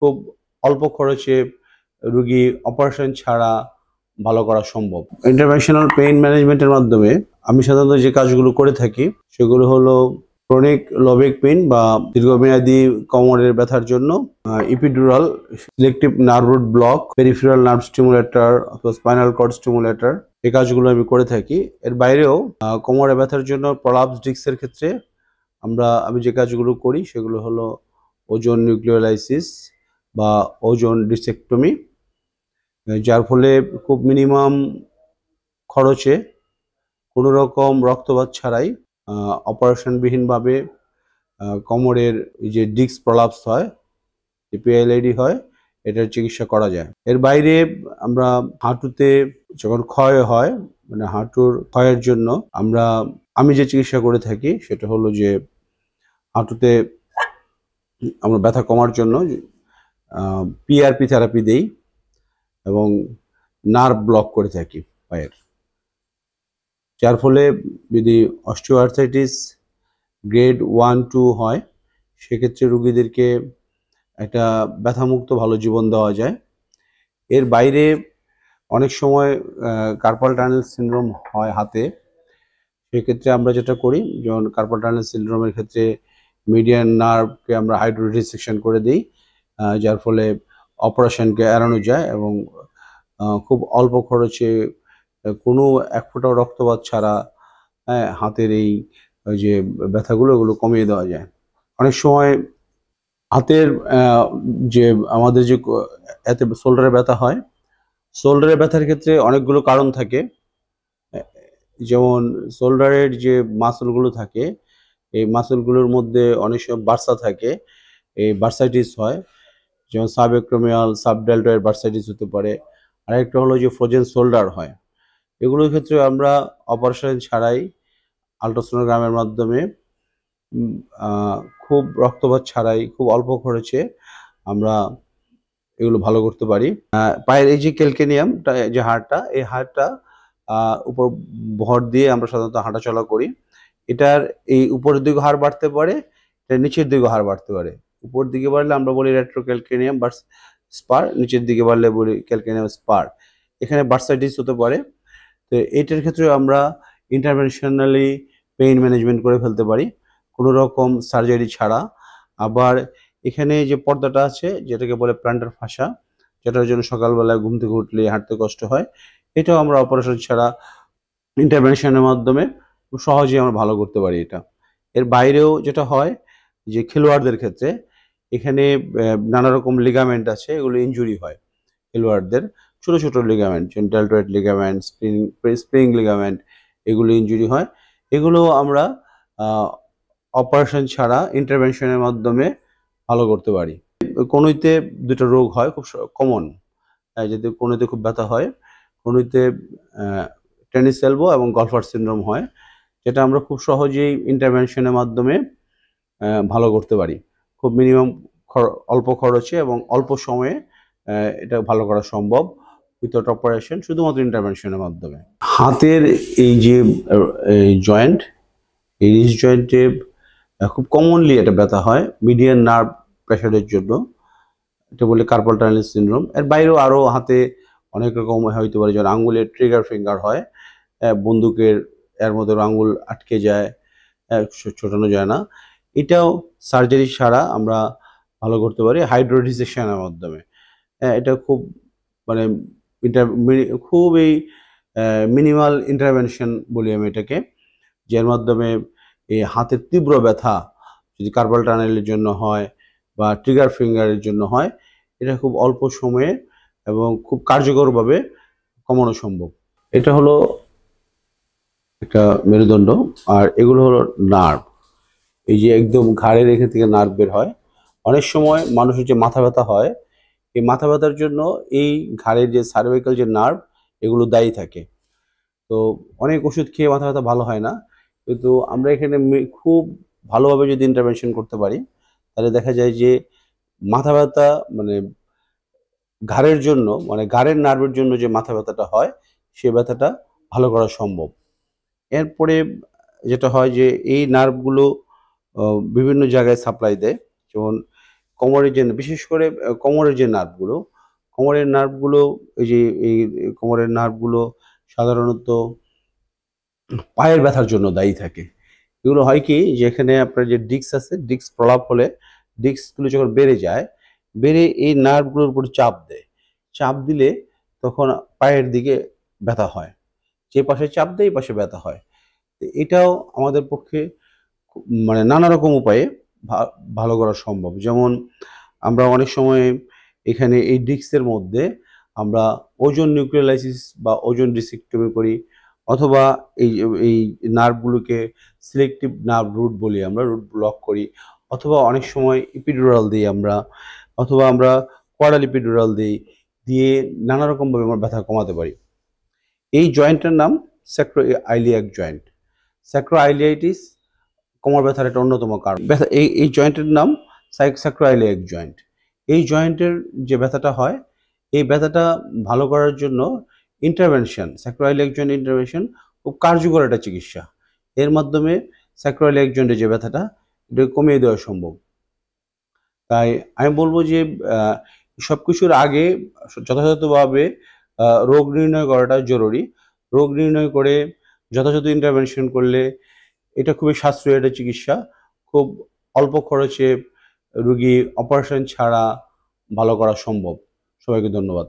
খুব অল্প খরচে রোগী অপারেশন ছাড়া ভালো করা সম্ভব। ইন্টারভেনশনাল পেইন ম্যানেজমেন্টের মাধ্যমে আমি সাধারণত যে কাজগুলো করে থাকি সেগুলো হলো ক্রনিক লোবেক পেইন বা দীর্ঘমেয়াদী কোমরের ব্যথার জন্য epidural, selective nerve root block, peripheral nerve stimulator অথবা স্পাইনাল কর্ড স্টিমুলেটর, এই কাজগুলো আমি করে থাকি। এর বাইরেও কোমরের ব্যথার জন্য প্রলাপস ডিস্কের ক্ষেত্রে আমি যে কাজগুলো করি সেগুলো হলো ওজন নিউক্লিওলাইসিস বা ওজন ডিসেক্টমি, যার ফলে খুব মিনিমাম খরচে কোনো রকম রক্তপাত ছাড়াই অপারেশনবিহীনভাবে কোমরের যে ডিস্ক প্রলাপস হয়, যে পিআইএলআইডি হয়, এটার চিকিৎসা করা যায়। এর বাইরে আমরা হাঁটুতে যখন ক্ষয় হয়, মানে হাঁটুর ক্ষয়ের জন্য আমি যে চিকিৎসা করে থাকি সেটা হলো যে হাঁটুতে আমরা ব্যথা কমার জন্য পিআরপি থেরাপি দেই এবং নার্ভ ব্লক করে থাকি পায়ের, যার ফলে যদি অস্টিওআর্থ্রাইটিস গ্রেড 1-2 হয় সেক্ষেত্রে রোগীদেরকে একটা ব্যথামুক্ত ভালো জীবন দেওয়া যায়। এর বাইরে অনেক সময় কার্পাল টানেল সিনড্রোম হয় হাতে, সেক্ষেত্রে আমরা যেটা করি, যেমন কার্পাল টানেল সিনড্রোমের ক্ষেত্রে মিডিয়ান নার্ভকে আমরা হাইড্রো ডিসেকশন করে দিই, যার ফলে অপারেশনকে এড়ানো যায় এবং খুব অল্প খরচে কোনো এক ফোঁটাও রক্তপাত ছাড়া হাতের এই যে ব্যথাগুলো এগুলো কমিয়ে দেওয়া যায়। অনেক সময় হাতের যে আমাদের যে এতে শোল্ডারে ব্যথা হয়, শোল্ডারের ব্যথার ক্ষেত্রে অনেকগুলো কারণ থাকে। যেমন শোল্ডারের যে মাসলগুলো থাকে, এই মাসলগুলোর মধ্যে অনেক সময় বার্সা থাকে, এই বার্সাইটিস হয়, যেমন সাবএক্রোমিয়াল সাবডেল্টয়েড বার্সাইটিস হতে পারে। আরেকটা হলো যে ফ্রোজেন শোল্ডার হয়। এগুলোর ক্ষেত্রে আমরা অপারেশন ছাড়াই আল্ট্রাসোনোগ্রামের মাধ্যমে খুব রক্তপাত ছাড়াই খুব অল্প খরচে আমরা এগুলো ভালো করতে পারি। পায়ের এই যে ক্যালকেনিয়ামটা, যে হাড়টা, এই হাড়টা উপর ভর দিয়ে আমরা সাধারণত হাঁটাচলা করি। এটার এই উপরের দিকে হাড় বাড়তে পারে, এটা নিচের দিকে হাড় বাড়তে পারে। উপর দিকে বাড়লে আমরা বলি রেট্রোক্যালকেনিয়াম বা স্পার, নিচের দিকে বাড়লে বলি ক্যালকেনিয়াম স্পার। এখানে বার্সাইটিস হতে পারে। তো এটার ক্ষেত্রে আমরা ইন্টারভেনশনালি পেইন ম্যানেজমেন্ট করে ফেলতে পারি কোনো রকম সার্জারি ছাড়া। আবার এখানে যে পর্দাটা আছে যেটাকে বলে প্ল্যান্টার ফাসা, যেটার জন্য সকালবেলায় ঘুম থেকে উঠলে হাঁটতে কষ্ট হয়, এটাও আমরা অপারেশন ছাড়া ইন্টারভেনশনের মাধ্যমে খুব সহজেই আমরা ভালো করতে পারি এটা। এর বাইরেও যেটা হয় যে খেলোয়াড়দের ক্ষেত্রে এখানে নানা রকম লিগামেন্ট আছে, এগুলো ইনজুরি হয় খেলোয়াড়দের, ছোট ছোট লিগামেন্ট, যেমন ডেলটয়েড লিগামেন্ট, স্প্রিং লিগামেন্ট, এগুলো ইনজুরি হয়। এগুলো আমরা অপারেশন ছাড়া ইন্টারভেনশনের মাধ্যমে ভালো করতে পারি। কনুইতে দুটো রোগ হয় খুব কমন, যাতে কনুইতে খুব ব্যথা হয়। কনুইতে টেনিস এলবো এবং গলফার সিনড্রোম হয়, যেটা আমরা খুব সহজেই ইন্টারভেনশনের মাধ্যমে ভালো করতে পারি। খুব মিনিমাম অল্প খরচে এবং অল্প সময়ে এটা ভালো করা সম্ভব উইথাউট অপারেশন, শুধুমাত্র ইন্টারভেনশনের মাধ্যমে। হাতের এই যে জয়েন্ট, এই রিস্ট জয়েন্টে খুব কমনলি এটা ব্যথা হয় মিডিয়ান নার্ভ প্রেশারের জন্য, এটা বলে কার্পাল টানেল সিনড্রোম। এর বাইরেও আরও হাতে অনেক রকম হইতে পারে, যেমন আঙ্গুলের ট্রিগার ফিঙ্গার হয়, বন্দুকের এর মধ্যে আঙ্গুল আটকে যায়, ছোটানো যায় না, এটাও সার্জারি ছাড়া আমরা ভালো করতে পারি হাইড্রো ডিসেকশনের মাধ্যমে। এটা খুব মানে খুবই মিনিমাল ইন্টারভেনশন বলি আমি এটাকে, যার মাধ্যমে এই হাতের তীব্র ব্যথা যদি কার্পাল টানেলের জন্য হয় বা ট্রিগার ফিঙ্গারের জন্য হয়, এটা খুব অল্প সময়ে এবং খুব কার্যকরভাবে কমানো সম্ভব। এটা হলো একটা মেরুদণ্ড, আর এগুলো হলো নার্ভ। এই যে একদম ঘাড়ের এখান থেকে নার্ভ বের হয়। অনেক সময় মানুষের যে মাথা ব্যথা হয়, এই মাথা ব্যথার জন্য এই ঘাড়ের যে সার্ভাইকাল যে নার্ভ, এগুলো দায়ী থাকে। তো অনেক ওষুধ খেয়ে মাথা ব্যথা ভালো হয় না, কিন্তু আমরা এখানে খুব ভালোভাবে যদি ইন্টারভেনশন করতে পারি তাহলে দেখা যায় যে মাথা ব্যথা মানে ঘাড়ের জন্য, মানে ঘাড়ের নার্ভের জন্য যে মাথা ব্যথাটা হয় সে ব্যথাটা ভালো করা সম্ভব। এরপরে যেটা হয় যে এই নার্ভগুলো বিভিন্ন জায়গায় সাপ্লাই দেয়, যেমন কোমরের যে বিশেষ করে কোমরের যে নার্ভগুলো, কোমরের নার্ভগুলো এই যে এই কোমরের নার্ভগুলো সাধারণত পায়ের ব্যথার জন্য দায়ী থাকে। এগুলো হয় কি যে এখানে আপনার যে ডিস্ক আছে, ডিস্ক প্রলাপ হলে ডিস্কগুলো যখন বেড়ে যায়, বেড়ে এই নার্ভগুলোর উপর চাপ দেয়। চাপ দিলে তখন পায়ের দিকে ব্যথা হয়। যে পাশে চাপ দেয় এই পাশে ব্যথা হয়। তো এটাও আমাদের পক্ষে মানে নানা রকম উপায়ে ভা ভালো করা সম্ভব। যেমন আমরা অনেক সময় এখানে এই ডিস্কের মধ্যে আমরা ওজন নিউক্লিওলাইসিস বা ওজন ডিসেক্টমি করি, অথবা এই নার্ভগুলোকে সিলেক্টিভ নার্ভ রুট বলি আমরা, রুট ব্লক করি, অথবা অনেক সময় ইপিডুরাল দিই আমরা, অথবা আমরা কোয়াডাল ইপিডুরাল দিই, দিয়ে নানা রকমভাবে আমরা ব্যথা কমাতে পারি। এই জয়েন্টের নাম স্যাক্রোইলিয়াক জয়েন্ট। স্যাক্রোইলিয়াইটিস কোমর ব্যথার একটা অন্যতম কারণ। ব্যথা এই জয়েন্টের নাম স্যাক্রোইলিয়াক জয়েন্ট। এই জয়েন্টের যে ব্যথাটা হয়, এই ব্যথাটা ভালো করার জন্য ইন্টারভেনশন, স্যাক্রোইলিয়াক জয়েন্ট ইন্টারভেনশন খুব কার্যকর একটা চিকিৎসা। এর মাধ্যমে স্যাক্রোইলিয়াক জয়েন্টের যে ব্যথাটা এটা কমিয়ে দেওয়া সম্ভব। তাই আমি বলব যে সবকিছুর আগে যথাযথভাবে রোগ নির্ণয় করাটা জরুরি। রোগ নির্ণয় করে যথাযথ ইন্টারভেনশন করলে এটা খুবই সাশ্রয়ী একটা চিকিৎসা। খুব অল্প খরচে রুগী অপারেশন ছাড়া ভালো করা সম্ভব। সবাইকে ধন্যবাদ।